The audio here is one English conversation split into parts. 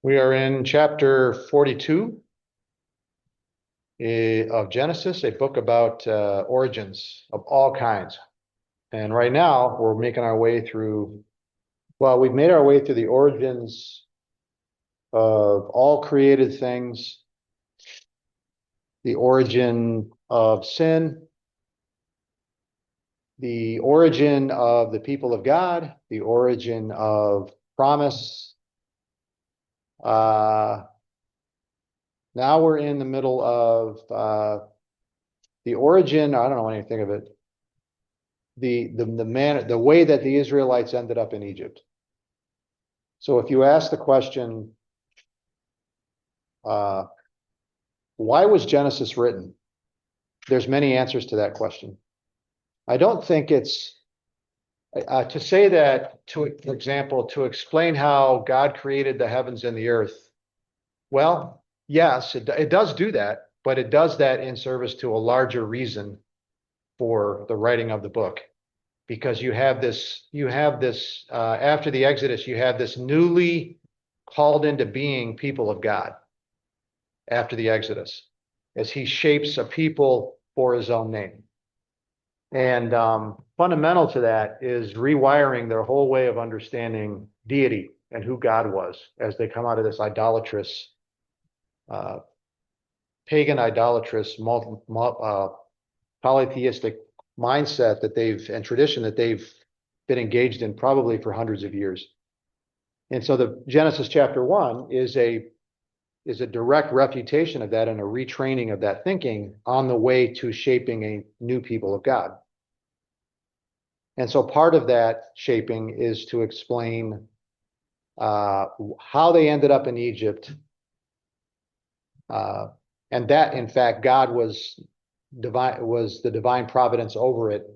We are in chapter 42 of Genesis, a book about origins of all kinds. And right now, we're making our way through, well, we've made our way through the origins of all created things, the origin of sin, the origin of the people of God, the origin of promise. Now we're in the middle of the origin, I don't know anything of it, the way that the Israelites ended up in Egypt. So if you ask the question, why was Genesis written? There's many answers to that question. I don't think it's to say that, for example, to explain how God created the heavens and the earth. Well, yes, it does do that, but it does that in service to a larger reason for the writing of the book. Because you have this, after the Exodus, you have this newly called into being people of God after the Exodus, as he shapes a people for his own name. And fundamental to that is rewiring their whole way of understanding deity and who God was as they come out of this idolatrous, pagan idolatrous, polytheistic mindset that and tradition that they've been engaged in probably for hundreds of years. And so the Genesis chapter 1 is a direct refutation of that and a retraining of that thinking on the way to shaping a new people of God. And so part of that shaping is to explain how they ended up in Egypt, and that in fact God was the divine providence over it,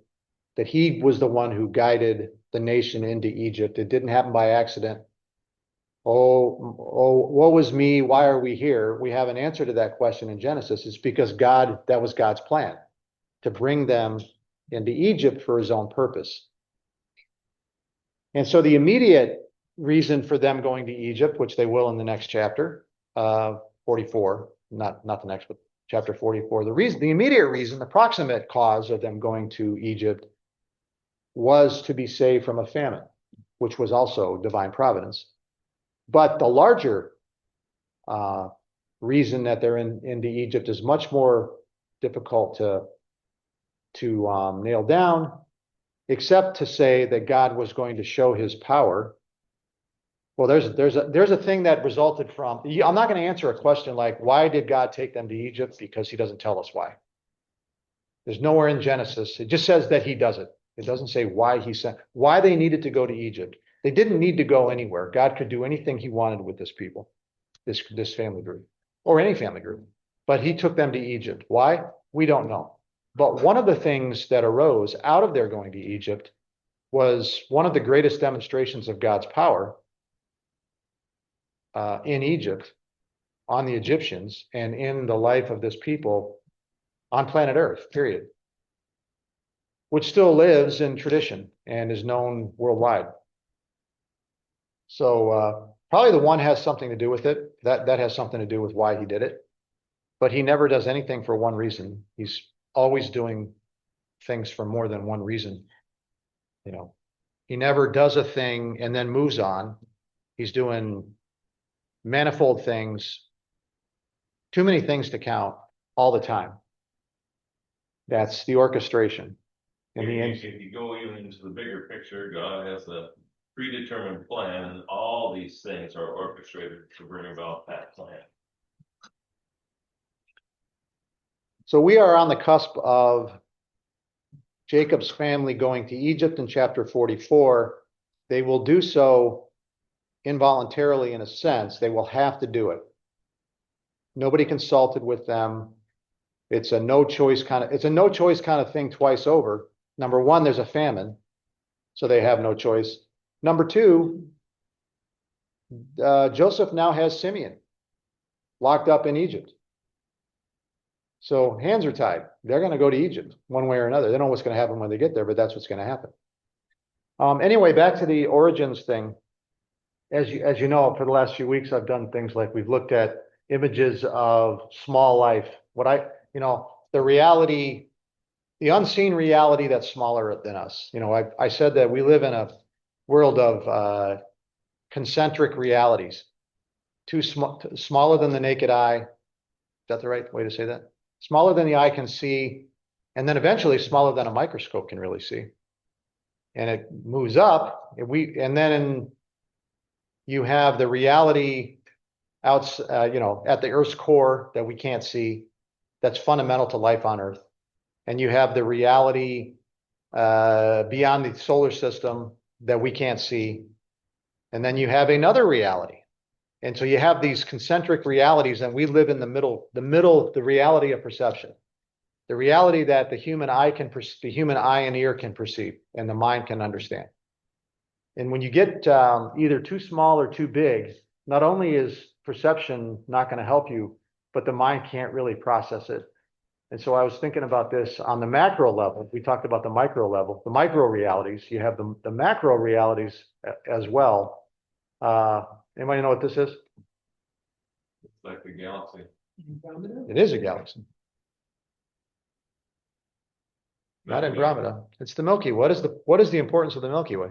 that he was the one who guided the nation into Egypt. It didn't happen by accident. Oh, woe was me. Why are we here? We have an answer to that question in Genesis. It's because that was God's plan, to bring them into Egypt for his own purpose. And so the immediate reason for them going to Egypt, which they will in the next chapter, 44, not the next, but chapter 44, the immediate reason, the proximate cause of them going to Egypt was to be saved from a famine, which was also divine providence. But the larger reason that they're into Egypt is much more difficult to nail down, except to say that God was going to show his power. Well, there's a thing that resulted from, I'm not going to answer a question like, why did God take them to Egypt? Because he doesn't tell us why. There's nowhere in Genesis. It just says that he does it. It doesn't say why why they needed to go to Egypt. They didn't need to go anywhere. God could do anything he wanted with this people, this family group, or any family group. But he took them to Egypt. Why? We don't know. But one of the things that arose out of their going to Egypt was one of the greatest demonstrations of God's power in Egypt, on the Egyptians, and in the life of this people on planet Earth, period, which still lives in tradition and is known worldwide. So probably the one has something to do with it. That has something to do with why he did it. But he never does anything for one reason. He's always doing things for more than one reason. You know, he never does a thing and then moves on. He's doing manifold things, too many things to count all the time. That's the orchestration. And if you go even into the bigger picture, God has a predetermined plan, and all these things are orchestrated to bring about that plan. So we are on the cusp of Jacob's family going to Egypt in chapter 44. They will do so involuntarily in a sense. They will have to do it. Nobody consulted with them. It's a no choice kind of thing twice over. Number one, there's a famine, so they have no choice. Number two, Joseph now has Simeon locked up in Egypt. So hands are tied. They're going to go to Egypt one way or another. They don't know what's going to happen when they get there, but that's what's going to happen. Anyway, back to the origins thing. as you know, for the last few weeks, I've done things like we've looked at images of small life. The reality, the unseen reality that's smaller than us. I said that we live in a world of concentric realities, smaller than the naked eye. Is that the right way to say that? Smaller than the eye can see, and then eventually smaller than a microscope can really see. And it moves up, and then you have the reality at the Earth's core that we can't see, that's fundamental to life on Earth. And you have the reality beyond the solar system that we can't see. And then you have another reality. And so you have these concentric realities, and we live in the middle, the reality of perception. The reality that the human eye and ear can perceive, and the mind can understand. And when you get either too small or too big, not only is perception not going to help you, but the mind can't really process it. And so I was thinking about this on the macro level. We talked about the micro level, the micro realities. You have the macro realities as well. Anybody know what this is? It's like the galaxy. It is a galaxy. Not Andromeda. It's the Milky Way. What is the importance of the Milky Way?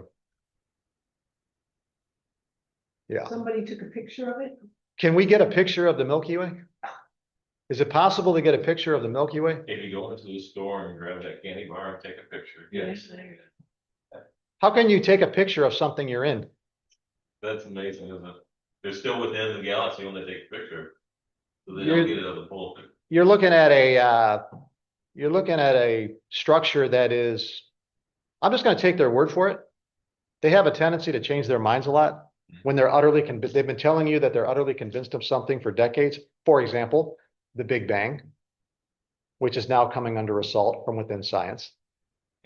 Yeah. Somebody took a picture of it? Can we get a picture of the Milky Way? Is it possible to get a picture of the Milky Way? If you go into the store and grab that candy bar and take a picture, yes. How can you take a picture of something you're in? That's amazing, isn't it? They're still within the galaxy when they take a picture. So they don't get it out of the full picture. You're looking at a structure that is, I'm just going to take their word for it. They have a tendency to change their minds a lot when they're utterly convinced. They've been telling you that they're utterly convinced of something for decades. For example, the Big Bang, which is now coming under assault from within science.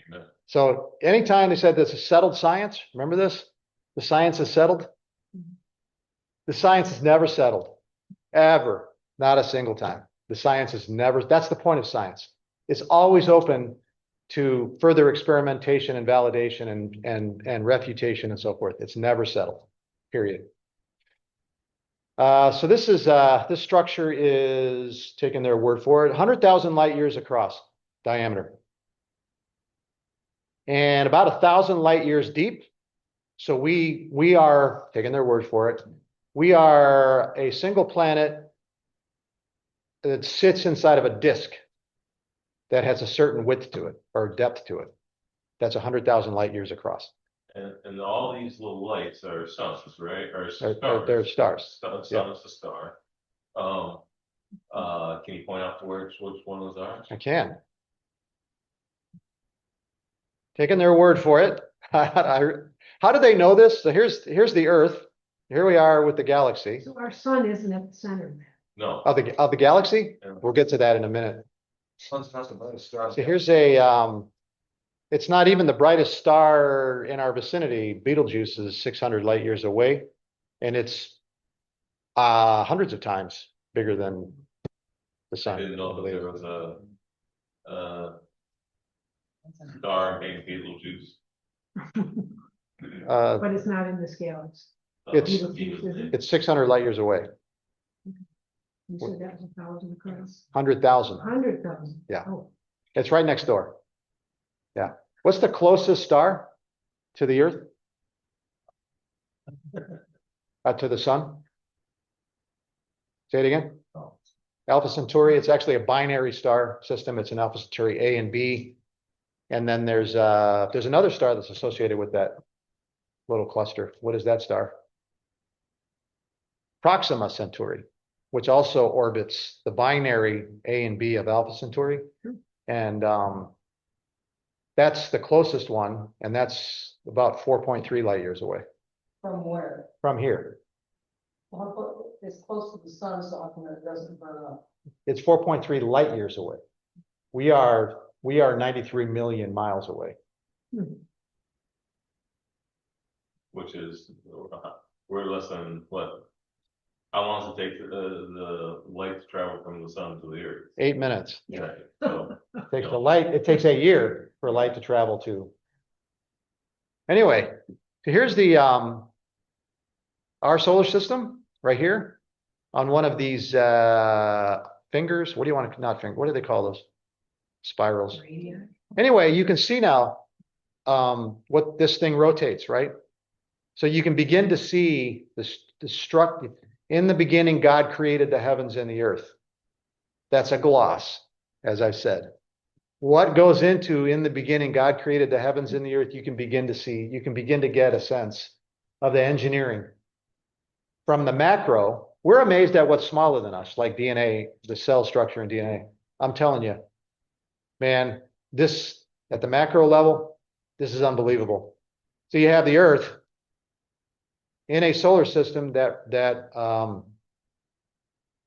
Amen. So anytime they said this is settled science, remember this? The science is settled. The science is never settled, ever, not a single time. The science is never, that's the point of science. It's always open to further experimentation and validation and refutation and so forth. It's never settled, period. So this structure is, taking their word for it, 100,000 light years across diameter. And about 1,000 light years deep. So we are, taking their word for it, we are a single planet that sits inside of a disk that has a certain width to it or depth to it. That's 100,000 light years across. And all these little lights are suns, right? Or They're stars. Sun is a star. Can you point out to which one of those are? I can. Taking their word for it. How do they know this? So here's the Earth. Here we are with the galaxy. So our sun isn't at the center of that. No. Of the galaxy? Yeah. We'll get to that in a minute. Sun's not the brightest star. So here's it's not even the brightest star in our vicinity. Betelgeuse is 600 light years away, and it's hundreds of times bigger than the I sun. didn't know that there was a star named Betelgeuse. But it's not in this galaxy. It's 600 light years away. You said that was 1,000 across. 100,000. 100,000. Yeah. Oh, It's right next door. Yeah. What's the closest star to the Earth? To the sun? Say it again. Alpha Centauri. It's actually a binary star system. It's an Alpha Centauri A and B. And then there's another star that's associated with that little cluster. What is that star? Proxima Centauri, which also orbits the binary A and B of Alpha Centauri. And that's the closest one, and that's about 4.3 light years away From where? from here. It's close to the sun, so often it doesn't burn up. It's 4.3 light years away. We are 93 million miles away. Which is, we're less than what? How long does it take the light to travel from the sun to the Earth? 8 minutes. Yeah. So, It takes a year for light to travel to. Anyway, so here's the our solar system, right here, on one of these fingers, what do you want to, not finger, what do they call those? Spirals. Radii. Anyway, you can see now what this thing rotates, right? So you can begin to see the structure. In the beginning, God created the heavens and the earth. That's a gloss, as I said. What goes into in the beginning, God created the heavens and the earth, you can begin to see, you can begin to get a sense of the engineering. From the macro, we're amazed at what's smaller than us, like DNA, the cell structure in DNA. I'm telling you, man, this at the macro level, this is unbelievable. So you have the earth in a solar system that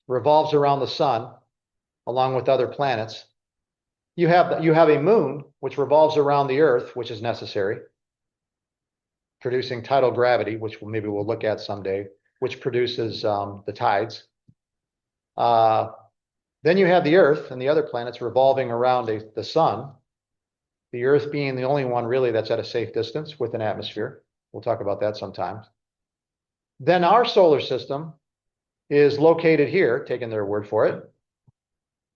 revolves around the sun, along with other planets. You have a moon which revolves around the earth, which is necessary, producing tidal gravity, which maybe we'll look at someday, which produces the tides. Then you have the earth and the other planets revolving around the sun, the earth being the only one really that's at a safe distance with an atmosphere. We'll talk about that sometime. Then our solar system is located here, taking their word for it,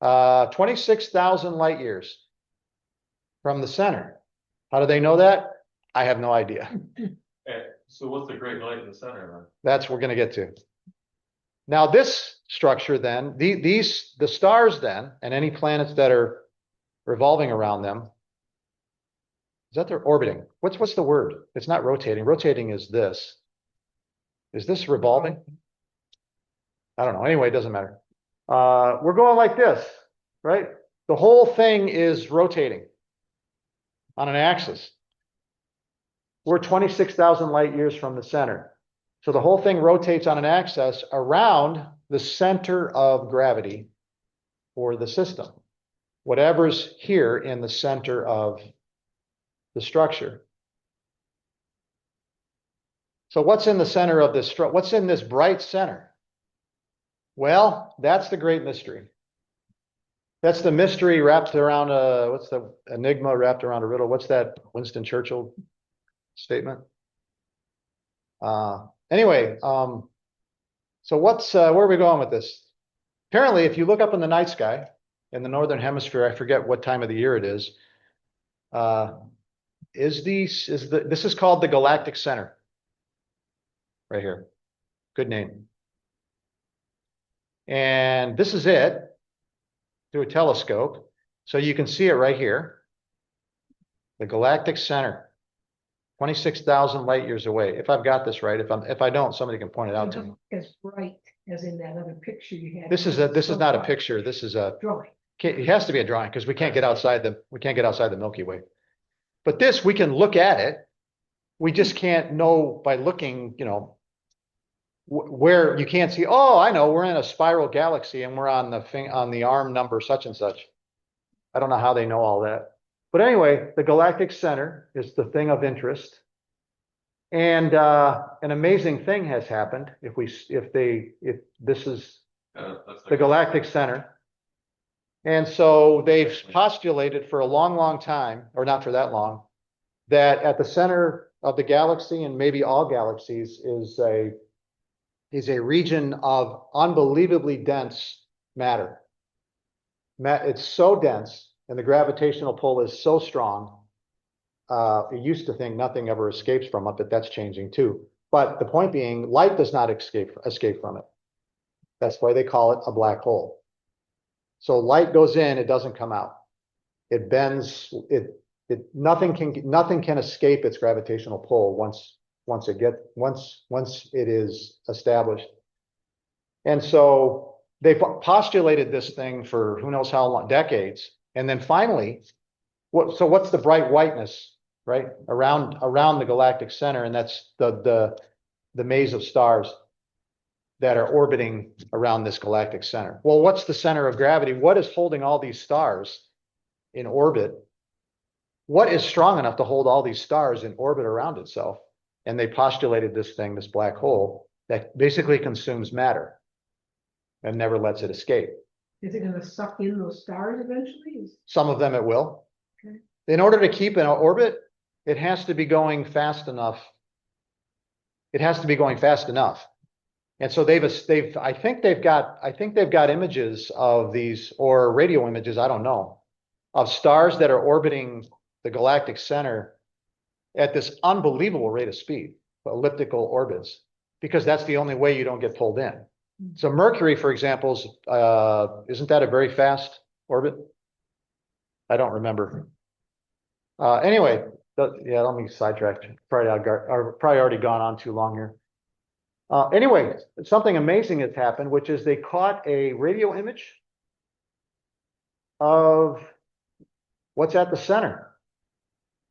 26,000 light years from the center. How do they know that? I have no idea. So what's the great light in the center then? That's what we're going to get to. Now this structure then, the stars then, and any planets that are revolving around them, is that they're orbiting? What's the word? It's not rotating. Rotating is this. Is this revolving? I don't know. Anyway, it doesn't matter. We're going like this, right? The whole thing is rotating on an axis. We're 26,000 light years from the center. So the whole thing rotates on an axis around the center of gravity for the system. Whatever's here in the center of the structure. So what's in the center of this structure? What's in this bright center? Well, that's the great mystery. That's the mystery wrapped around what's the enigma wrapped around a riddle? What's that Winston Churchill statement? Anyway, so where are we going with this? Apparently, if you look up in the night sky in the northern hemisphere, I forget what time of the year it is. This is called the galactic center, right here. Good name. And this is it through a telescope, so you can see it right here. The galactic center. 26,000 light years away. If I've got this right, if I don't, somebody can point it out to me. As bright as in that other picture you had. This is not a picture. This is a Drawing. it has to be a drawing because we can't get outside the Milky Way. But this, we can look at it. We just can't know by looking, where you can't see, oh, I know, we're in a spiral galaxy and we're on the arm number such and such. I don't know how they know all that. But anyway, the galactic center is the thing of interest. And an amazing thing has happened if this is That's the galactic center. And so they've postulated for a long, long time, or not for that long, that at the center of the galaxy and maybe all galaxies is a region of unbelievably dense matter. It's so dense and the gravitational pull is so strong. You used to think nothing ever escapes from it, but that's changing too. But the point being, light does not escape from it. That's why they call it a black hole. So light goes in, it doesn't come out. It bends. Nothing can escape its gravitational pull once it is established. And so they postulated this thing for who knows how long, decades. And then finally, what's the bright whiteness, right? Around the galactic center, and that's the maze of stars that are orbiting around this galactic center. Well, what's the center of gravity? What is holding all these stars in orbit? What is strong enough to hold all these stars in orbit around itself? And they postulated this black hole, that basically consumes matter and never lets it escape. Is it gonna suck in those stars eventually? Some of them it will. Okay. In order to keep in orbit, it has to be going fast enough. It has to be going fast enough. And so I think they've got images of these, or radio images, I don't know, of stars that are orbiting the galactic center at this unbelievable rate of speed, elliptical orbits, because that's the only way you don't get pulled in. So Mercury, for example, isn't that a very fast orbit? I don't remember. Anyway, yeah, let me sidetrack. Probably already gone on too long here. Anyway, something amazing has happened, which is they caught a radio image of what's at the center.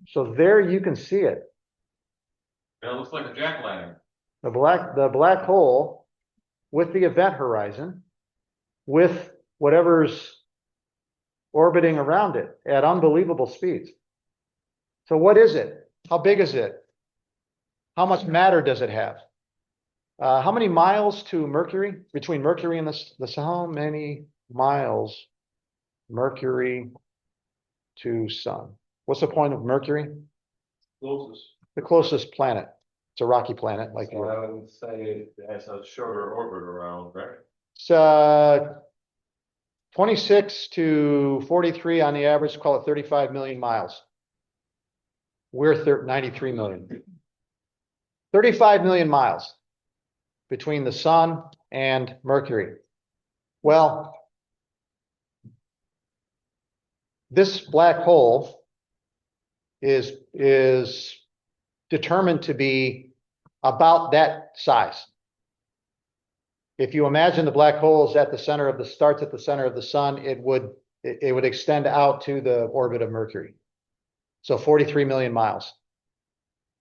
So there you can see it. It looks like a jack-o'-lantern. The black hole with the event horizon, with whatever's orbiting around it at unbelievable speeds. So what is it? How big is it? How much matter does it have? How many miles to Mercury, between Mercury and the sun? How many miles Mercury to sun? What's the point of Mercury? Closest. The closest planet. It's a rocky planet like So Earth. I would say It has a shorter orbit around, right? It's 26 to 43 on the average, call it 35 million miles. We're 93 million. 35 million miles between the sun and Mercury. Well, this black hole is determined to be about that size. If you imagine the black hole is at the center of starts at the center of the sun, it would extend out to the orbit of Mercury. So 43 million miles.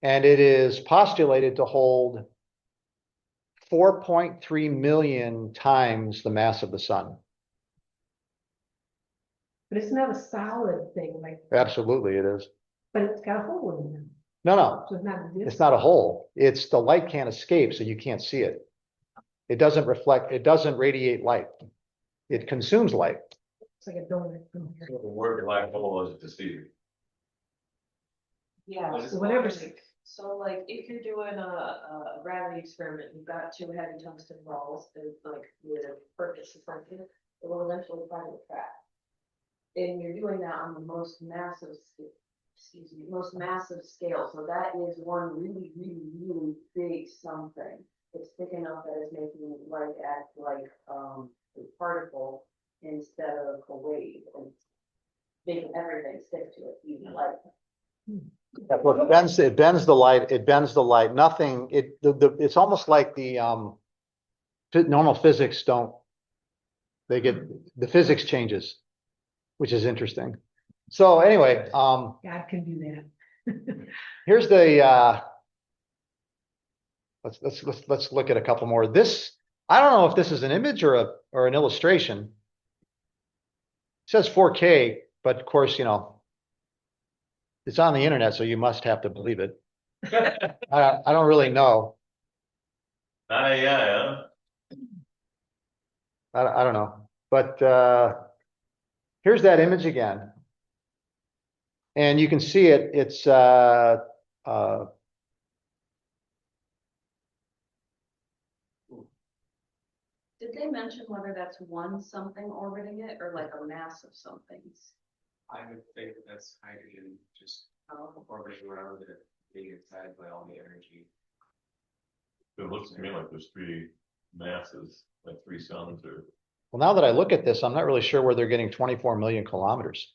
And it is postulated to hold 4.3 million times the mass of the sun. But it's not a solid thing, like, Absolutely it is. but it's got a hole in it. No, So it's not. it's not a hole. It's the light can't escape, so you can't see it. It doesn't reflect, it doesn't radiate light. It consumes light. It's like a donut from here. The word black hole is deceiving. Yeah, So whatever. so like if you're doing a gravity experiment, you've got two heavy tungsten balls, and like with a purpose or something, it will eventually find a track. And you're doing that on the most massive scale, so that is one really, really, really big something. It's thick enough that it's making light act like a particle instead of a wave, and making everything stick to it, even light. Look, it bends the light, nothing, it's almost like the, normal physics the physics changes, which is interesting. So anyway, God can do that. here's the, let's look at a couple more. I don't know if this is an image or an illustration. It says 4K, but of course, it's on the internet, so you must have to believe it. I don't really know. Yeah. I don't know, but here's that image again. And you can see it, it's Did they mention whether that's one something orbiting it or like a mass of somethings? I would think that's hydrogen just orbiting around it, being excited by all the energy. It looks to me like there's three masses, like three suns or. well, now that I look at this, I'm not really sure where they're getting 24 million kilometers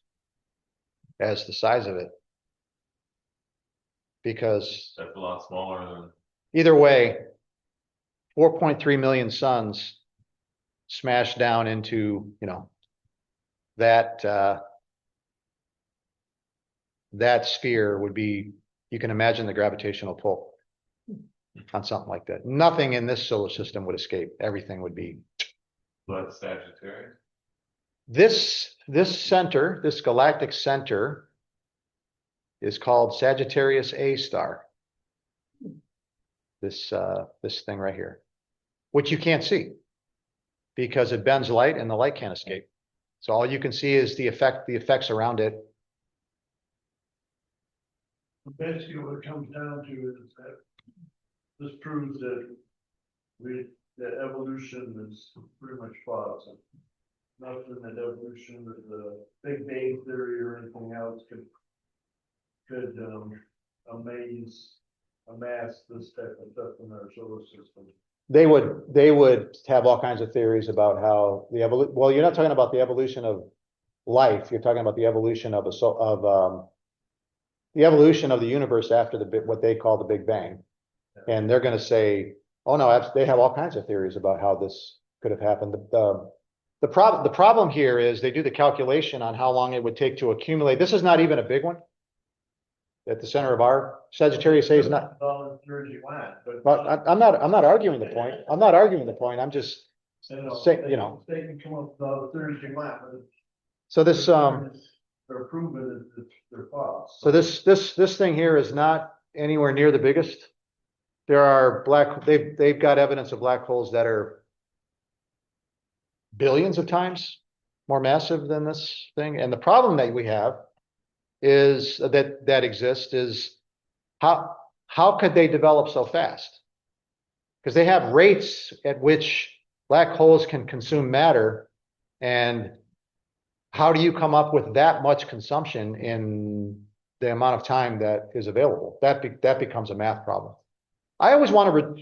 as the size of it. Because That's a lot smaller than. either way, 4.3 million suns smashed down into, that sphere would be, you can imagine the gravitational pull on something like that. Nothing in this solar system would escape. Everything would be. But Sagittarius. This center, this galactic center, is called Sagittarius A star. This thing right here, which you can't see because it bends light and the light can't escape. So all you can see is the effects around it. Basically, what it comes down to is that this proves that evolution is pretty much false. Nothing that evolution or the Big Bang theory or anything else could amass this type of stuff in our solar system. They would have all kinds of theories about how well, you're not talking about the evolution of life, you're talking about the evolution of the evolution of the universe after what they call the Big Bang. And they're gonna say, oh no, they have all kinds of theories about how this could have happened. The problem here is they do the calculation on how long it would take to accumulate. This is not even a big one. At the center of our Sagittarius A is not. Energy went, But I'm not arguing the point. I'm not arguing the point. I'm just saying, they can come up with all the theories you want, but so this they're proven that they're false. so this thing here is not anywhere near the biggest. There are they've got evidence of black holes that are billions of times more massive than this thing. And the problem that we have is that exists is how could they develop so fast? Because they have rates at which black holes can consume matter, and how do you come up with that much consumption in the amount of time that is available? That becomes a math problem. I always want to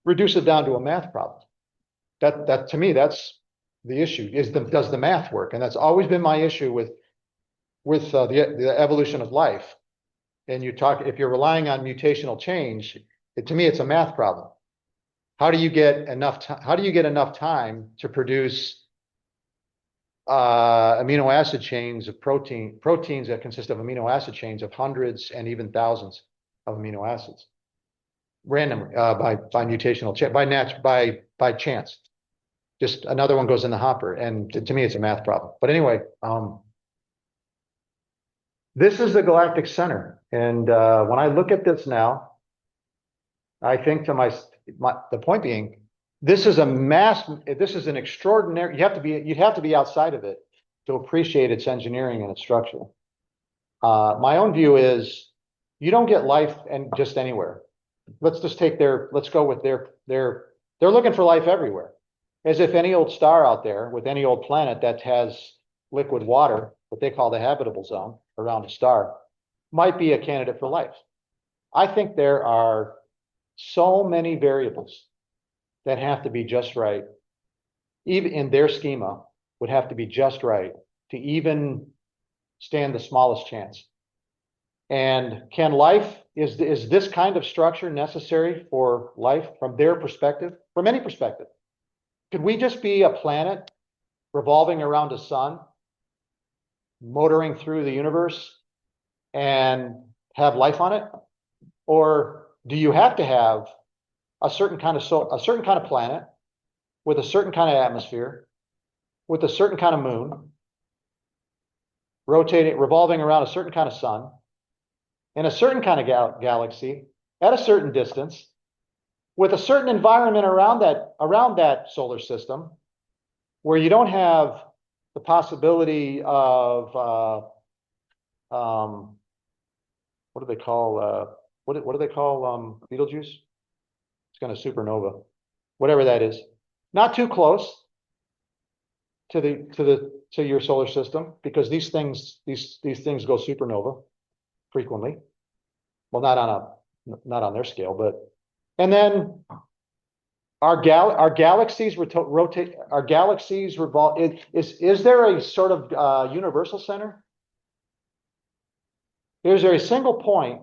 reduce it down to a math problem. That to me, that's the issue, is does the math work? And that's always been my issue with the evolution of life. And if you're relying on mutational change, to me, it's a math problem. How do you get enough time to produce amino acid chains of proteins that consist of amino acid chains of hundreds and even thousands of amino acids randomly by mutational change, by chance? Just another one goes in the hopper, and to me, it's a math problem. But anyway, this is the galactic center, and when I look at this now, I think to the point being, this is an extraordinary. You'd have to be outside of it to appreciate its engineering and its structure. My own view is you don't get life and just anywhere. Let's go with they're looking for life everywhere. As if any old star out there with any old planet that has liquid water, what they call the habitable zone around a star, might be a candidate for life. I think there are so many variables that have to be just right, even in their schema, would have to be just right to even stand the smallest chance. And is this kind of structure necessary for life from their perspective, from any perspective? Could we just be a planet revolving around a sun, motoring through the universe, and have life on it? Or do you have to have a certain kind of planet with a certain kind of atmosphere, with a certain kind of moon, revolving around a certain kind of sun, in a certain kind of galaxy, at a certain distance, with a certain environment around that solar system, where you don't have the possibility of what do they call Betelgeuse? It's kind of supernova, whatever that is. Not too close to your solar system, because these things go supernova frequently. Well, not on their scale, but. And then our galaxies rotate. Our galaxies revolve. Is there a sort of universal center? Is there a single point?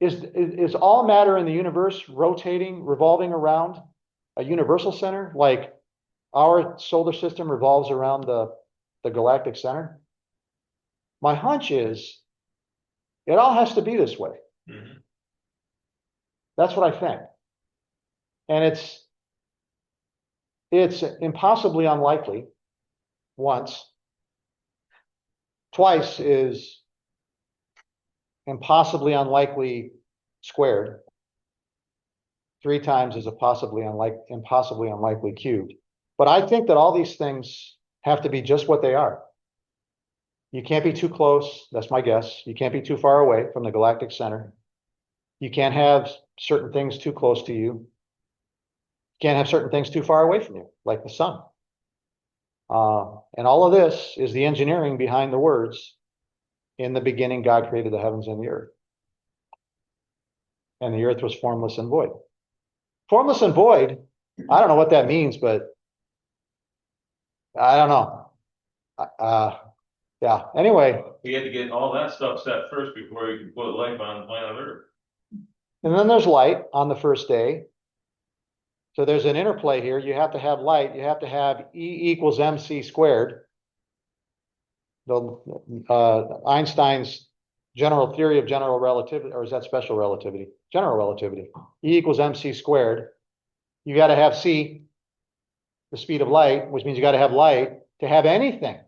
Is all matter in the universe revolving around a universal center, like our solar system revolves around the galactic center? My hunch is it all has to be this way. Mhm. That's what I think. And it's impossibly unlikely once. Twice is impossibly unlikely squared. 3 times is impossibly unlikely cubed. But I think that all these things have to be just what they are. You can't be too close, that's my guess. You can't be too far away from the galactic center. You can't have certain things too close to you. Can't have certain things too far away from you, like the sun. And all of this is the engineering behind the words, in the beginning, God created the heavens and the earth. And the earth was formless and void. Formless and void, I don't know what that means, but I don't know. Yeah, anyway, He had to get all that stuff set first before he could put life on planet Earth. and then there's light on the first day. So there's an interplay here. You have to have light. You have to have E equals mc squared. Einstein's general theory of general relativity, or is that special relativity? General relativity. E equals mc squared. You got to have c, the speed of light, which means you got to have light to have anything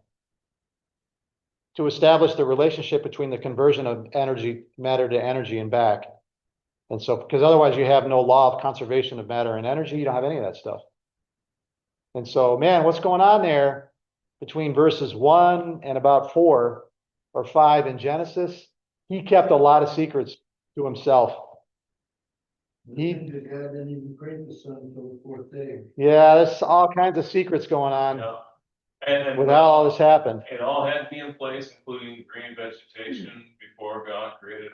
to establish the relationship between the conversion of energy, matter to energy and back. And so, because otherwise you have no law of conservation of matter and energy, you don't have any of that stuff. And so, man, what's going on there between verses 1 and about 4 or 5 in Genesis? He kept a lot of secrets to himself. The God didn't even create the sun until the fourth day. Yeah, there's all kinds of secrets going on Yeah. And with how all this happened. it all had to be in place, including green vegetation before God created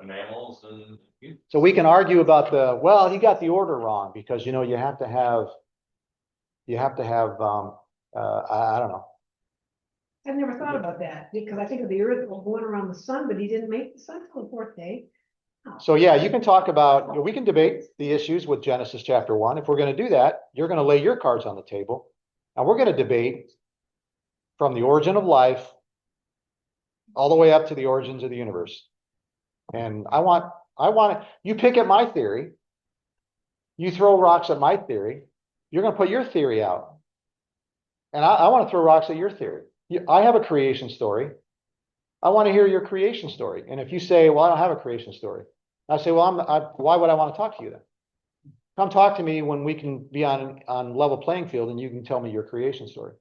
mammals and. So we can argue about well, he got the order wrong because, you have to have, I don't know. I've never thought about that, because I think of the earth going around the sun, but he didn't make the sun till the fourth day. So yeah, you can talk about, we can debate the issues with Genesis chapter 1. If we're going to do that, you're going to lay your cards on the table. And we're going to debate from the origin of life all the way up to the origins of the universe. And I want you pick at my theory, you throw rocks at my theory, you're going to put your theory out. And I want to throw rocks at your theory. I have a creation story. I want to hear your creation story. And if you say, well, I don't have a creation story, I say, well, why would I want to talk to you then? Come talk to me when we can be on level playing field and you can tell me your creation story.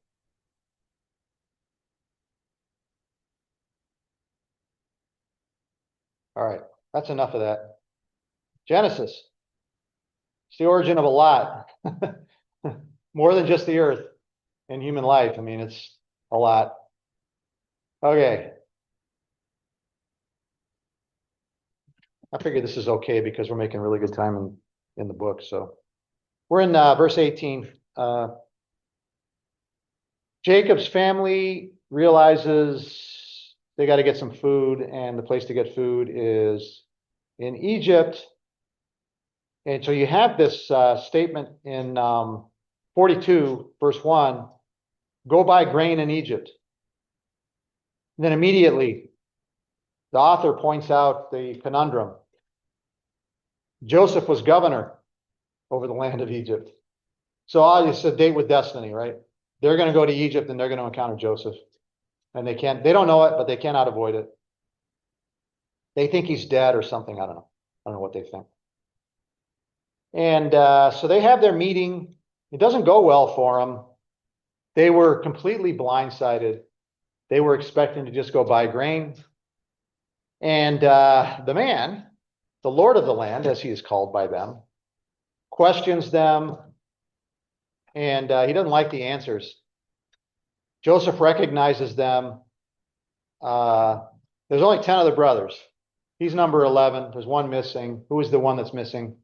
All right, that's enough of that. Genesis. It's the origin of a lot. More than just the earth and human life. I mean, it's a lot. Okay. I figure this is okay because we're making really good time in the book. So we're in verse 18. Jacob's family realizes they got to get some food, and the place to get food is in Egypt. And so you have this statement in 42, verse 1, go buy grain in Egypt. And then immediately, the author points out the conundrum. Joseph was governor over the land of Egypt. So it's a date with destiny, right? They're going to go to Egypt and they're going to encounter Joseph. And they don't know it, but they cannot avoid it. They think he's dead or something. I don't know what they think. And so they have their meeting. It doesn't go well for them. They were completely blindsided. They were expecting to just go buy grain. And the man, the Lord of the land, as he is called by them, questions them. And he doesn't like the answers. Joseph recognizes them. There's only 10 other brothers. He's number 11. There's one missing. Who is the one that's missing?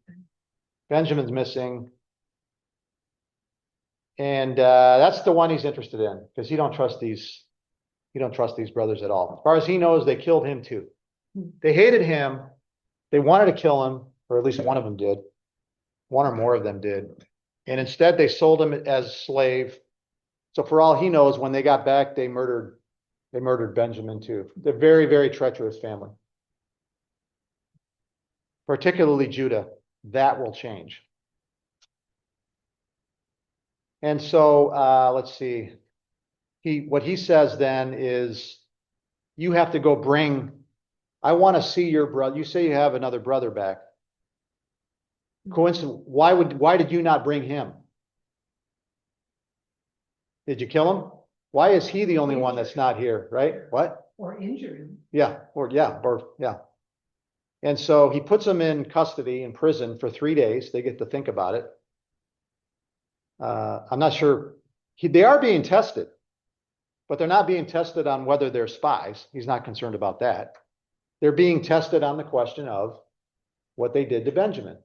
Benjamin's missing. And that's the one he's interested in, because he don't trust these brothers at all. As far as he knows, they killed him too. They hated him. They wanted to kill him, or at least one of them did. One or more of them did. And instead they sold him as a slave. So for all he knows, when they got back, they murdered Benjamin too. They're very, very treacherous family. Particularly Judah. That will change. And so let's see. What he says then is, you have to go I want to see your brother. You say you have another brother back. Coincidence, why did you not bring him? Did you kill him? Why is he the only one that's not here, right? What? Or injured him. Yeah. And so he puts them in custody in prison for 3 days. They get to think about it. I'm not sure, they are being tested, but they're not being tested on whether they're spies. He's not concerned about that. They're being tested on the question of what they did to Benjamin.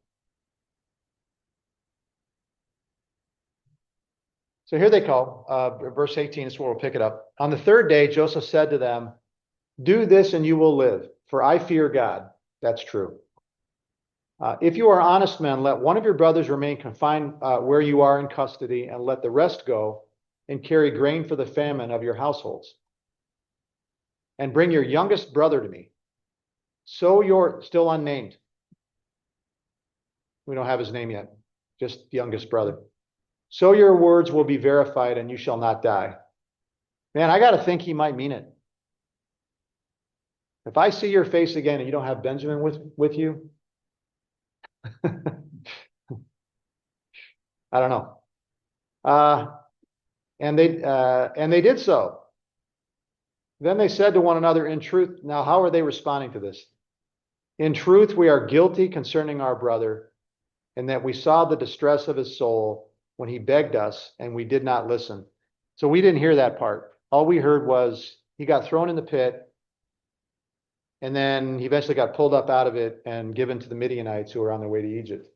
So here they go, verse 18 is where we'll pick it up. On the third day, Joseph said to them, do this and you will live, for I fear God. That's true. If you are honest men, let one of your brothers remain confined where you are in custody, and let the rest go and carry grain for the famine of your households. And bring your youngest brother to me. So you're still unnamed. We don't have his name yet, just youngest brother. So your words will be verified and you shall not die. Man, I got to think he might mean it. If I see your face again and you don't have Benjamin with you, I don't know. And they did so. Then they said to one another, in truth, now how are they responding to this? In truth, we are guilty concerning our brother, and that we saw the distress of his soul when he begged us, and we did not listen. So we didn't hear that part. All we heard was he got thrown in the pit, and then he eventually got pulled up out of it and given to the Midianites who were on their way to Egypt.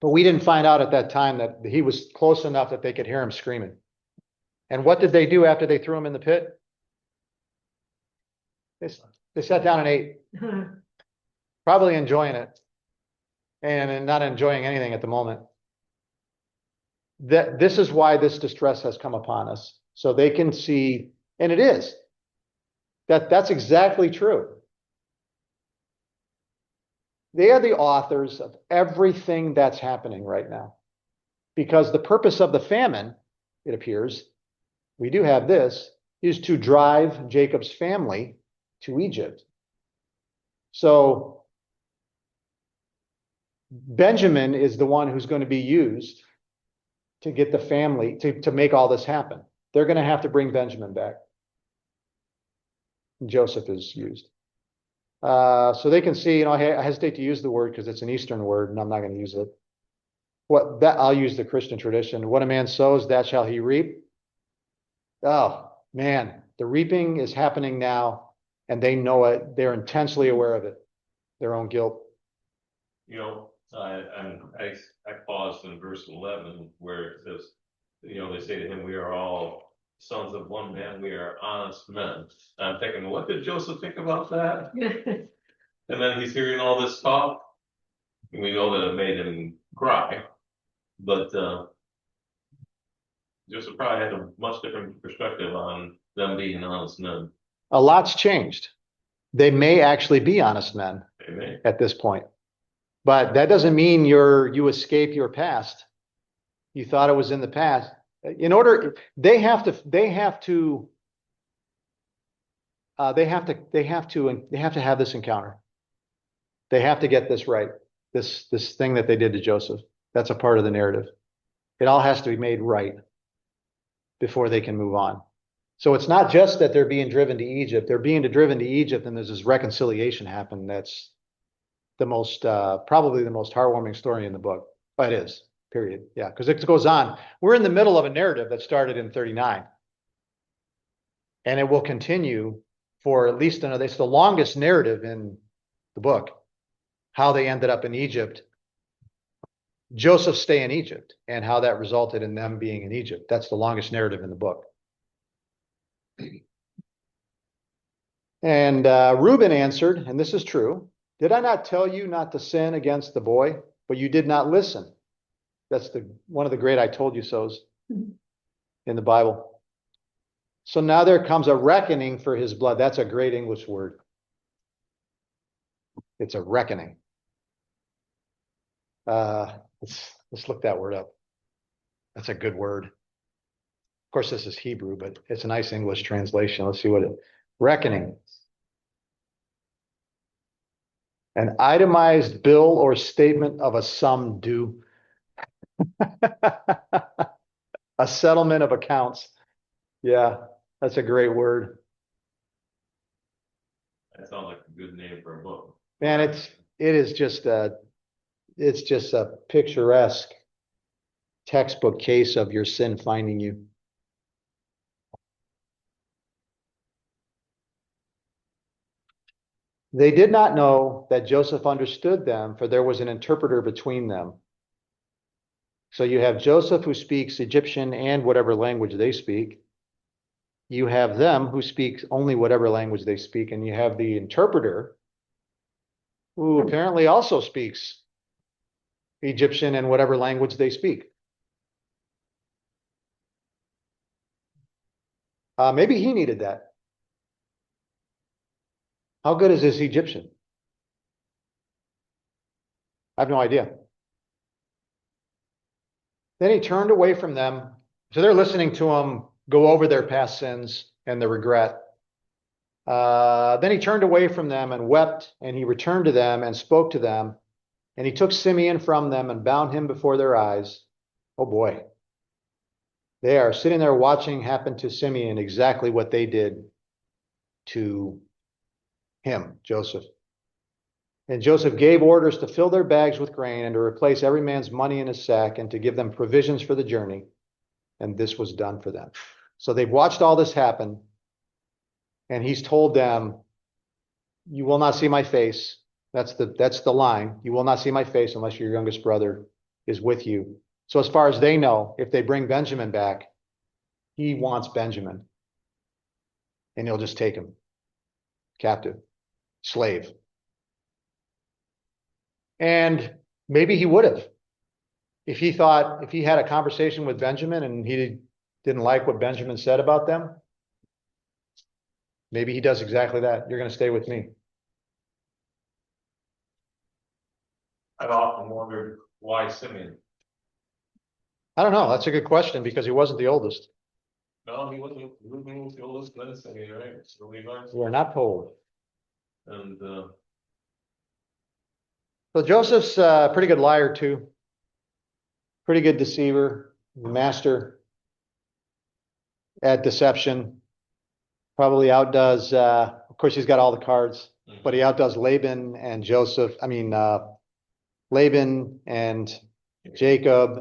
But we didn't find out at that time that he was close enough that they could hear him screaming. And what did they do after they threw him in the pit? They sat down and ate, probably enjoying it, and not enjoying anything at the moment. This is why this distress has come upon us, so they can see, and it is, that's exactly true. They are the authors of everything that's happening right now. Because the purpose of the famine, it appears, we do have this, is to drive Jacob's family to Egypt. So Benjamin is the one who's going to be used to get the family, to make all this happen. They're going to have to bring Benjamin back. Joseph is used. So they can see, I hesitate to use the word because it's an Eastern word and I'm not going to use it. I'll use the Christian tradition. What a man sows, that shall he reap. Oh man, the reaping is happening now and they know it. They're intensely aware of it, their own guilt. I paused in verse 11 where it says, they say to him, we are all sons of one man, we are honest men. And I'm thinking, what did Joseph think about that? And then he's hearing all this talk. And we know that it made him cry. But Joseph probably had a much different perspective on them being honest men. A lot's changed. They may actually be honest men at this point. But that doesn't mean you escape your past. You thought it was in the past. They have to have this encounter. They have to get this right. This thing that they did to Joseph. That's a part of the narrative. It all has to be made right before they can move on. So it's not just that they're being driven to Egypt. They're being driven to Egypt, and there's this reconciliation happen. That's the most, probably the most heartwarming story in the book. But it is, period. Yeah, because it goes on. We're in the middle of a narrative that started in 39. And it will continue for at least another, it's the longest narrative in the book, how they ended up in Egypt. Joseph's stay in Egypt and how that resulted in them being in Egypt. That's the longest narrative in the book. And Reuben answered, and this is true, did I not tell you not to sin against the boy? But you did not listen. That's one of the great I told you so's in the Bible. So now there comes a reckoning for his blood. That's a great English word. It's a reckoning. Let's look that word up. That's a good word. Of course, this is Hebrew, but it's a nice English translation. Let's see reckoning. An itemized bill or statement of a sum due. A settlement of accounts. Yeah, that's a great word. That sounds like a good name for a book. Man, it's just a picturesque textbook case of your sin finding you. They did not know that Joseph understood them, for there was an interpreter between them. So you have Joseph who speaks Egyptian and whatever language they speak. You have them who speak only whatever language they speak, and you have the interpreter who apparently also speaks Egyptian and whatever language they speak. Maybe he needed that. How good is this Egyptian? I have no idea. Then he turned away from them. So they're listening to him go over their past sins and the regret. Then he turned away from them and wept, and he returned to them and spoke to them. And he took Simeon from them and bound him before their eyes. Oh boy. They are sitting there watching happen to Simeon exactly what they did to him, Joseph. And Joseph gave orders to fill their bags with grain and to replace every man's money in his sack and to give them provisions for the journey. And this was done for them. So they've watched all this happen. And he's told them, you will not see my face. That's the line. You will not see my face unless your youngest brother is with you. So as far as they know, if they bring Benjamin back, he wants Benjamin. And he'll just take him captive, slave. And maybe he would have. If he had a conversation with Benjamin and he didn't like what Benjamin said about them, maybe he does exactly that. You're going to stay with me. I've often wondered why Simeon. I don't know. That's a good question because he wasn't the oldest. No, he wasn't. Reuben was the oldest, then Simeon, right? So Levi. We're not told. And So Joseph's a pretty good liar too. Pretty good deceiver, master at deception. Probably outdoes, of course, he's got all the cards, but he outdoes Laban and Joseph. I mean, Laban and Jacob.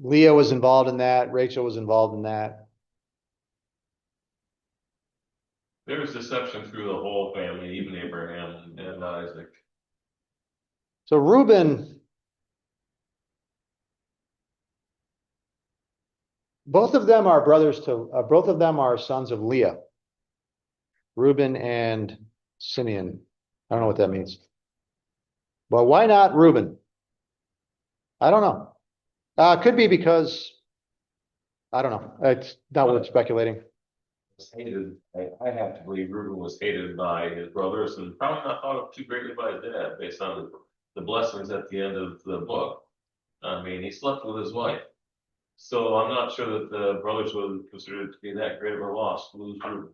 Leah was involved in that. Rachel was involved in that. there was deception through the whole family, even Abraham and Isaac. So Reuben, both of them are brothers to, both of them are sons of Leah. Reuben and Simeon. I don't know what that means. But why not Reuben? I don't know. Could be because, I don't know. It's not worth speculating. Was hated. I have to believe Reuben was hated by his brothers and probably not thought of too greatly by his dad based on the blessings at the end of the book. I mean, he slept with his wife. So I'm not sure that the brothers would consider it to be that great of a loss to lose Reuben.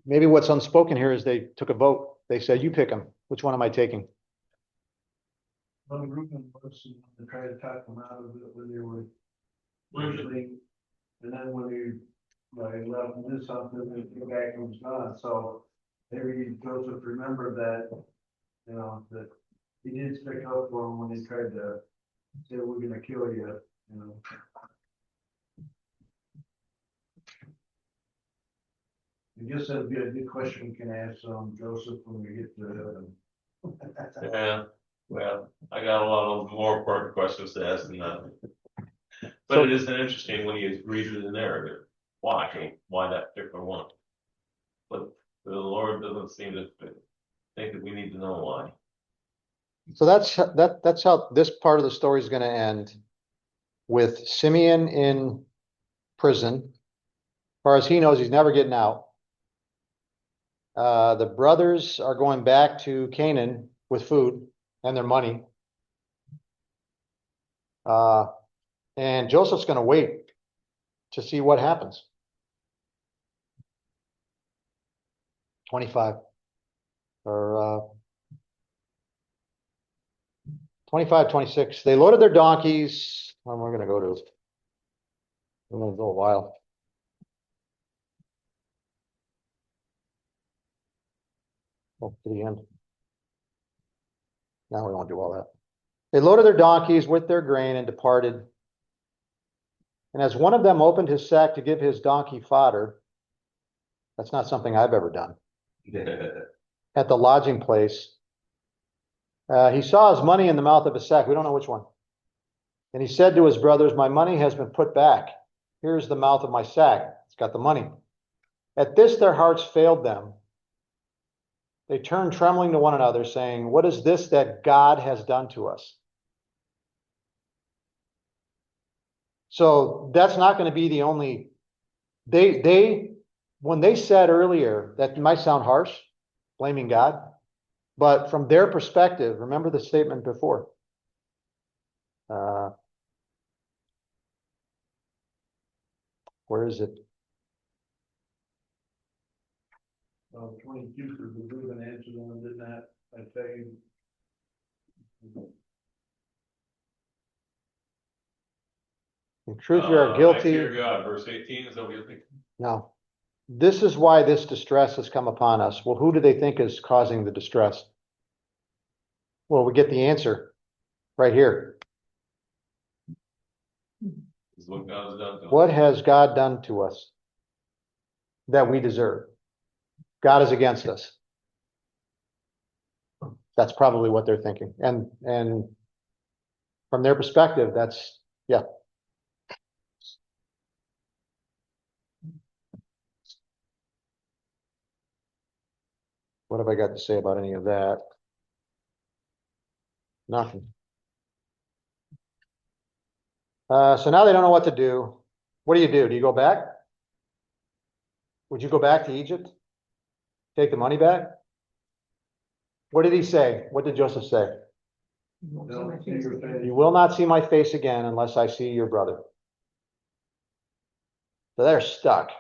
Maybe what's unspoken here is they took a vote. They said, you pick him. Which one am I taking? Well, Reuben was the one to try to talk them out of it when they were usually, and then when he left and did something, and he came back and was gone. So maybe Joseph remembered that, you know, that he did stick up for him when he tried to say, we're gonna kill you, you know. I guess that'd be a good question we can ask Joseph when we get to heaven. Yeah, well, I got a lot of more important questions to ask than that. But it is an interesting when you read the narrative. Why that particular one? But the Lord doesn't seem to think that we need to know why. So that's how this part of the story is going to end, with Simeon in prison. As far as he knows, he's never getting out. The brothers are going back to Canaan with food and their money. And Joseph's going to wait to see what happens. 25 or 25, 26. They loaded their donkeys. We're going to go to. We're going to go a while. Oh, to the end. Now we won't do all that. They loaded their donkeys with their grain and departed. And as one of them opened his sack to give his donkey fodder, that's not something I've ever done, at the lodging place, he saw his money in the mouth of his sack. We don't know which one. And he said to his brothers, my money has been put back. Here's the mouth of my sack. It's got the money. At this, their hearts failed them. They turned trembling to one another, saying, what is this that God has done to us? So that's not going to be the only, when they said earlier, that might sound harsh, blaming God, but from their perspective, remember the statement before. Where is it? 22, for the Reuben answered them and did not, I say. In truth, we are guilty. I fear God, verse 18, is that what you're thinking? No. This is why this distress has come upon us. Well, who do they think is causing the distress? Well, we get the answer right here. This is what God has done to us. What has God done to us that we deserve? God is against us. That's probably what they're thinking. And from their perspective, that's, yeah. What have I got to say about any of that? Nothing. So now they don't know what to do. What do? Do you go back? Would you go back to Egypt? Take the money back? What did he say? What did Joseph say? You won't see They'll my see face your again. face. You will not see my face again unless I see your brother. So they're stuck.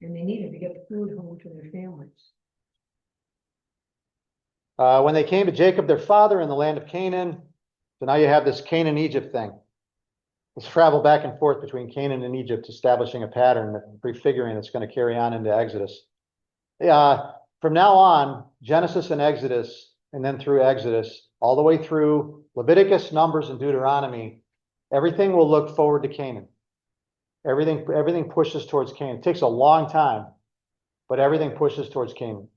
And they needed to get the food home to their families. When they came to Jacob, their father, in the land of Canaan, so now you have this Canaan Egypt thing. Let's travel back and forth between Canaan and Egypt, establishing a pattern, prefiguring that's going to carry on into Exodus. From now on, Genesis and Exodus, and then through Exodus, all the way through Leviticus, Numbers, and Deuteronomy, everything will look forward to Canaan. Everything pushes towards Canaan. It takes a long time, but everything pushes towards Canaan.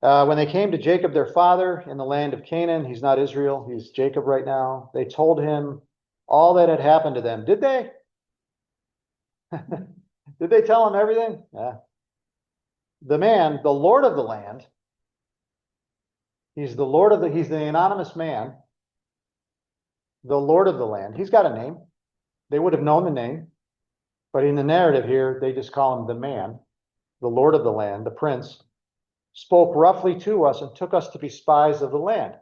When they came to Jacob, their father, in the land of Canaan, he's not Israel, he's Jacob right now. They told him all that had happened to them. Did they? Did they tell him everything? Yeah. The man, the Lord of the land, he's the anonymous man, the Lord of the land. He's got a name. They would have known the name, but in the narrative here, they just call him the man, the Lord of the land, the prince, spoke roughly to us and took us to be spies of the land.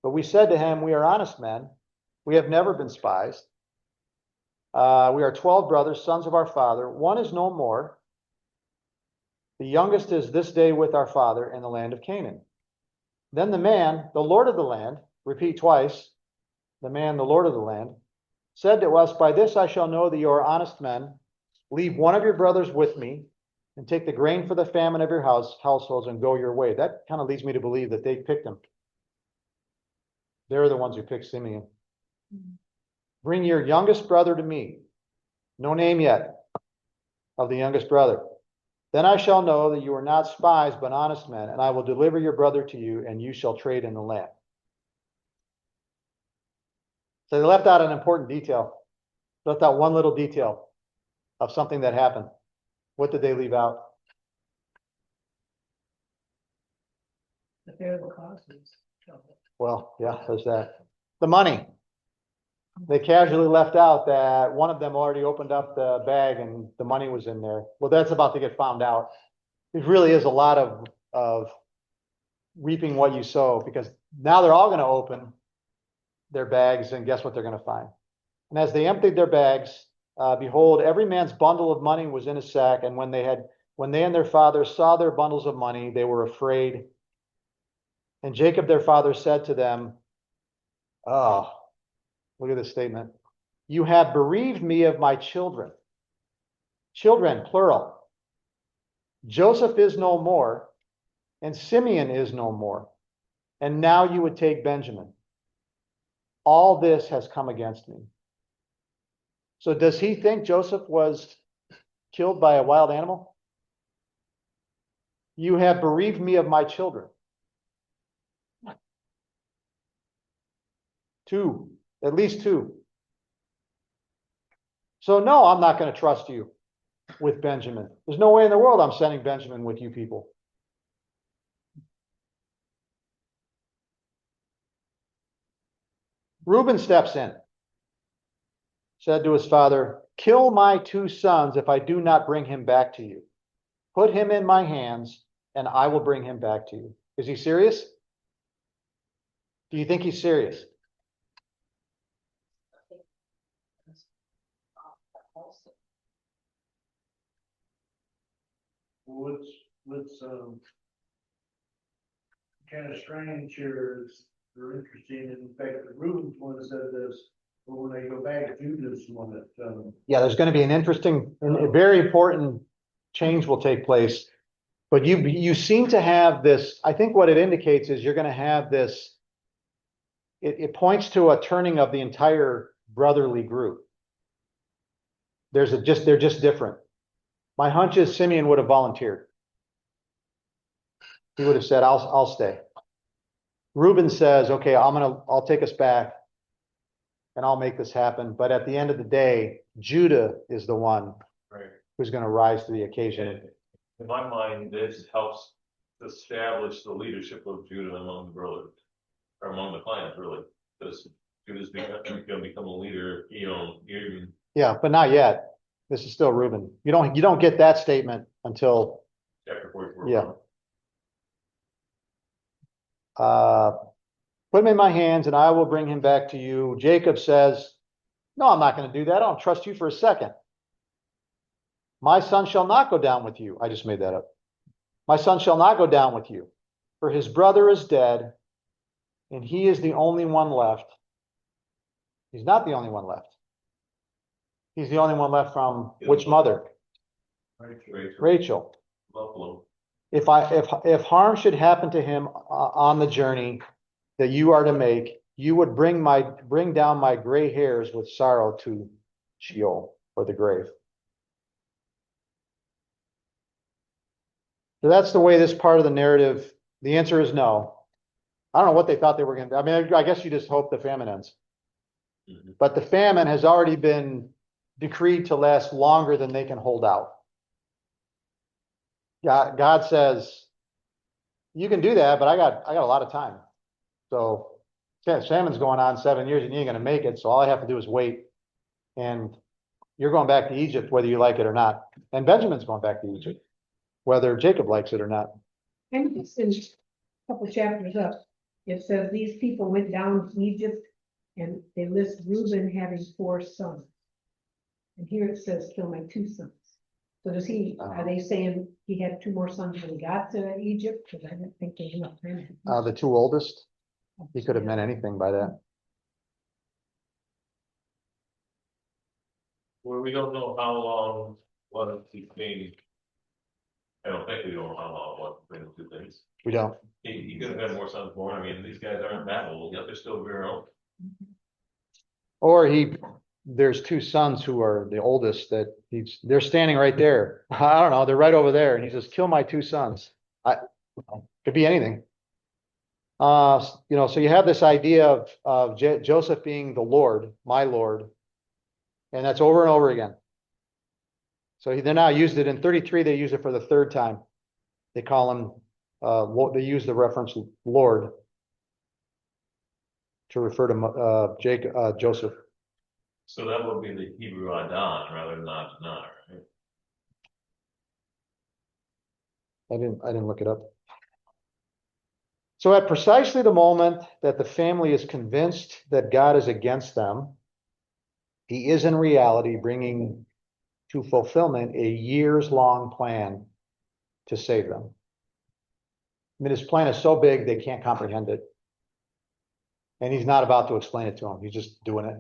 But we said to him, we are honest men. We have never been spies. We are 12 brothers, sons of our father. One is no more. The youngest is this day with our father in the land of Canaan. Then the man, the Lord of the land, repeat twice, the man, the Lord of the land, said to us, by this I shall know that you are honest men. Leave one of your brothers with me and take the grain for the famine of your households and go your way. That kind of leads me to believe that they picked him. They're the ones who picked Simeon. Bring your youngest brother to me. No name yet of the youngest brother. Then I shall know that you are not spies, but honest men, and I will deliver your brother to you, and you shall trade in the land. So they left out an important detail. Left out one little detail of something that happened. What did they leave out? But they're the causes. Well, yeah, there's that. The money. They casually left out that one of them already opened up the bag and the money was in there. Well, that's about to get found out. It really is a lot of reaping what you sow, because now they're all going to open their bags and guess what they're going to find. And as they emptied their bags, behold, every man's bundle of money was in his sack. And when they and their father saw their bundles of money, they were afraid. And Jacob, their father, said to them, oh, look at this statement. You have bereaved me of my children. Children, plural. Joseph is no more, and Simeon is no more. and now you would take Benjamin. All this has come against me. So does he think Joseph was killed by a wild animal? You have bereaved me of my children. Two, at least two. So no, I'm not going to trust you with Benjamin. There's no way in the world I'm sending Benjamin with you people. Reuben steps in, said to his father, kill my two sons if I do not bring him back to you. Put him in my hands and I will bring him back to you. Is he serious? Do you think he's serious? What's kind of strange here is, or interesting, in fact, the Reuben's one that said this, but when they go back, Judah's the one that, Yeah, there's going to be an interesting, a very important change will take place. But you seem to have this, I think what it indicates is you're going to have this, it points to a turning of the entire brotherly group. They're just different. My hunch is Simeon would have volunteered. He would have said, I'll stay. Reuben says, okay, I'll take us back and I'll make this happen. But at the end of the day, Judah is the one Right. who's going to rise to the occasion. And in my mind, this helps establish the leadership of Judah among the brothers, or among the clans, really, because Judah's going to become a leader, even. Yeah, but not yet. This is still Reuben. You don't get that statement until, Chapter 44. yeah. Put him in my hands and I will bring him back to you. Jacob says, no, I'm not going to do that. I don't trust you for a second. My son shall not go down with you. I just made that up. My son shall not go down with you, for his brother is dead and he is the only one left. He's not the only one left. He's the only one left from which mother? Rachel. Buffalo. If harm should happen to him on the journey that you are to make, you would bring down my gray hairs with sorrow to Sheol, or the grave. So that's the way this part of the narrative, the answer is no. I don't know what they thought they were going to do. I mean, I guess you just hope the famine ends. Mhm. But the famine has already been decreed to last longer than they can hold out. God says, you can do that, but I got a lot of time. So famine's going on 7 years and you ain't gonna make it. So all I have to do is wait. And you're going back to Egypt, whether you like it or not. And Benjamin's going back to Egypt, whether Jacob likes it or not. And it's in a couple chapters up, it says these people went down to Egypt and they list Reuben having 4 sons. And here it says, kill my 2 sons. So are they saying he had 2 more sons when he got to Egypt? Because I didn't think they enough time. The 2 oldest, he could have meant anything by that. Well, we don't know how long was between. I don't think we know how long it was between the 2 things. We don't. He could have had more sons born. I mean, these guys aren't that old yet. They're still very old. Or there's 2 sons who are the oldest that they're standing right there. I don't know, they're right over there. And he says, kill my 2 sons. Could be anything. So you have this idea of Joseph being the Lord, my Lord. And that's over and over again. So they now used it in 33, they use it for the 3rd time. They call him, they use the reference Lord to refer to Joseph. So that would be the Hebrew Adon rather than Adonai, right? I didn't look it up. So at precisely the moment that the family is convinced that God is against them, he is in reality bringing to fulfillment a years-long plan to save them. I mean, his plan is so big they can't comprehend it. And he's not about to explain it to them. He's just doing it.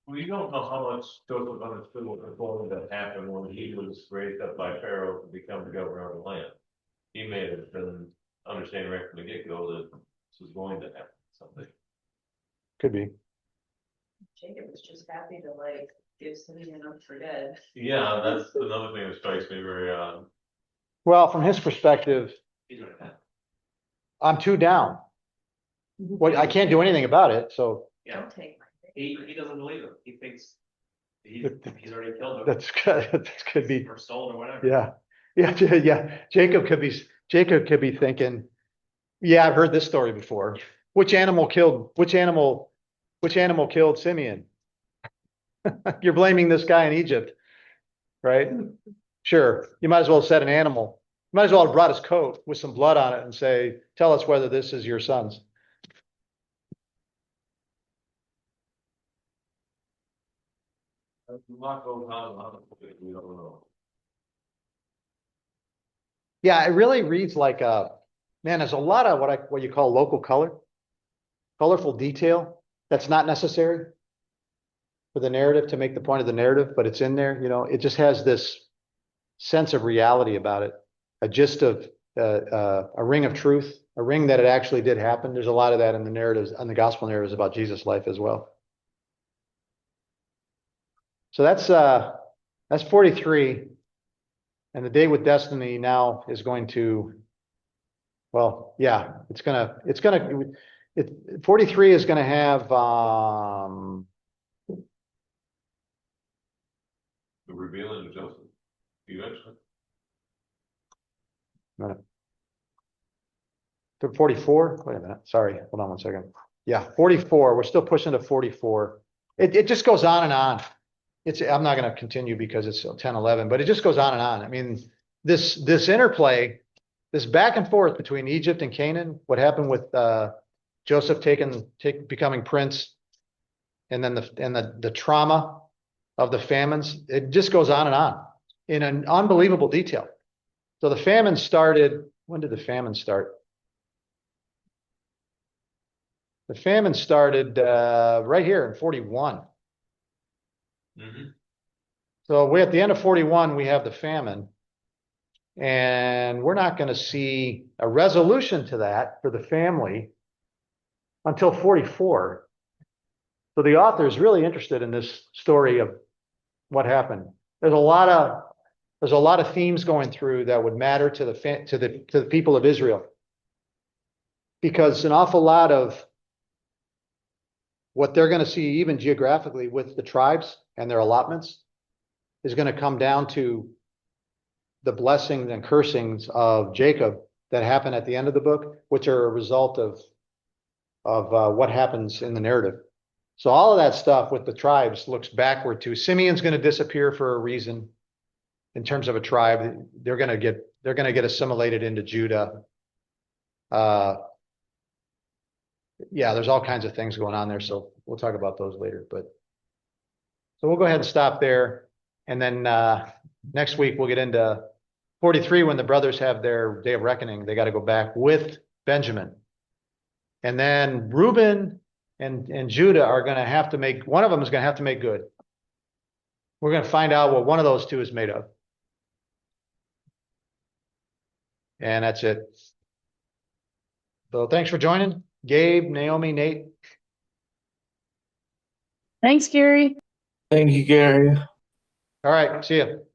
We don't know how much Joseph understood what was going to happen when he was raised up by Pharaoh to become the governor of the land. He may have been understanding right from the get-go that this was going to happen, something. Could be. Jacob was just happy to like give Simeon up for dead. Yeah, that's another thing that strikes me very odd. Well, from his perspective, He's right back. I'm too down. Well, I can't do anything about it, so Yeah, Don't take my. he doesn't believe him. He thinks he's already killed him. that's good. That could be, Or stolen or whatever. yeah. Yeah. Jacob could be thinking, yeah, I've heard this story before. Which animal killed Simeon? You're blaming this guy in Egypt, right? Sure, you might as well have said an animal. You might as well have brought his coat with some blood on it and say, tell us whether this is your son's. A lot goes on, a lot of things we don't know. Yeah, it really reads like man, there's a lot of what you call local color, colorful detail that's not necessary for the narrative to make the point of the narrative, but it's in there, it just has this sense of reality about it, a gist of a ring of truth, a ring that it actually did happen. There's a lot of that in the narratives, on the gospel narratives about Jesus' life as well. So that's 43. And the day with destiny now is going to, well, yeah, 43 is gonna have, The revealing of Joseph, eventually. minute. 44, wait a minute, sorry, hold on one second. Yeah, 44, we're still pushing to 44. It just goes on and on. I'm not gonna continue because it's 10, 11, but it just goes on and on. I mean, this interplay, this back and forth between Egypt and Canaan, what happened with Joseph becoming prince, and then the trauma of the famines, it just goes on and on in an unbelievable detail. So the famine started, when did the famine start? The famine started right here in 41. Mm-hmm. So at the end of 41, we have the famine. And we're not going to see a resolution to that for the family until 44. So the author is really interested in this story of what happened. There's a lot of themes going through that would matter to the people of Israel, because an awful lot of what they're going to see, even geographically with the tribes and their allotments, is going to come down to the blessings and cursings of Jacob that happen at the end of the book, which are a result of what happens in the narrative. So all of that stuff with the tribes looks backward to Simeon's going to disappear for a reason. In terms of a tribe, they're going to get assimilated into Judah. Yeah, there's all kinds of things going on there. So we'll talk about those later, so we'll go ahead and stop there. And then next week we'll get into 43 when the brothers have their day of reckoning. They got to go back with Benjamin. And then Reuben and Judah are going to have to make, one of them is going to have to make good. We're going to find out what one of those two is made of. And that's it. So thanks for joining. Gabe, Naomi, Nate. Thanks, Gary. Thank you, Gary. All right, see you.